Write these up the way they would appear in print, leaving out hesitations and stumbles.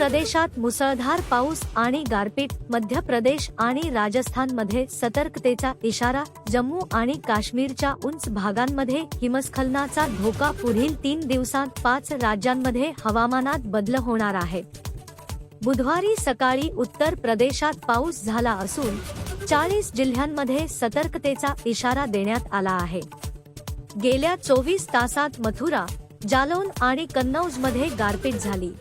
प्रदेशात मुसळधार पाऊस आणि गारपीट, मध्य प्रदेश आणि राजस्थानमध्ये सतर्कतेचा इशारा, जम्मू आणि काश्मीरच्या उंच भागांमध्ये हिमस्खलनाचा धोका. पुढील 3 दिवसांत 5 राज्यांमध्ये हवामानात बदल होणार आहेत. बुधवारी सकाळी उत्तर प्रदेशात पाऊस झाला असून 40 जिल्ह्यांमध्ये सतर्कतेचा इशारा देण्यात आला आहे. गेल्या 24 तासात मथुरा, जालौन आणि कन्नौजमध्ये गारपीट झाली.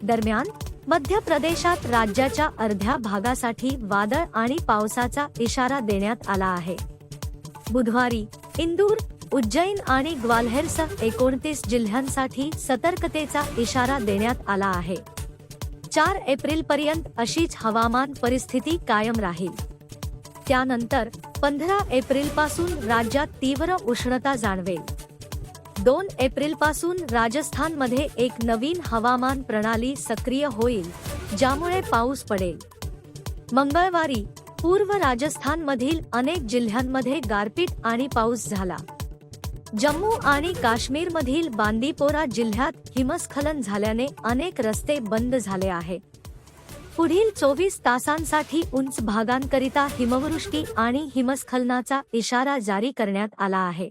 दरम्यान, मध्य प्रदेशात राज्याच्या अर्ध्या भागासाठी वादळ आणि पावसाचा इशारा देण्यात आला आहे. बुधवारी इंदूर, उज्जैन आणि ग्वाल्हेरसह 29 जिल्ह्यांसाठी सतर्कतेचा इशारा देण्यात आला आहे. 4 एप्रिलपर्यंत अशीच हवामान परिस्थिती कायम राहील. त्यानंतर 15 एप्रिलपासून राज्यात तीव्र उष्णता जाणवेल. 2 एप्रिलपासून राजस्थानमध्ये एक नवीन हवामान प्रणाली सक्रिय होईल, ज्यामुळे पाऊस पडेल. मंगळवारी पूर्व राजस्थानमधील अनेक जिल्ह्यांमध्ये गारपीट आणि पाऊस झाला. जम्मू आणि काश्मीरमधील बांदीपोरा जिल्ह्यात हिमस्खलन झाल्याने अनेक रस्ते बंद झाले आहेत. पुढील 24 तासांसाठी उंच भागांकरिता हिमवृष्टी आणि हिमस्खलनाचा इशारा जारी करण्यात आला आहे.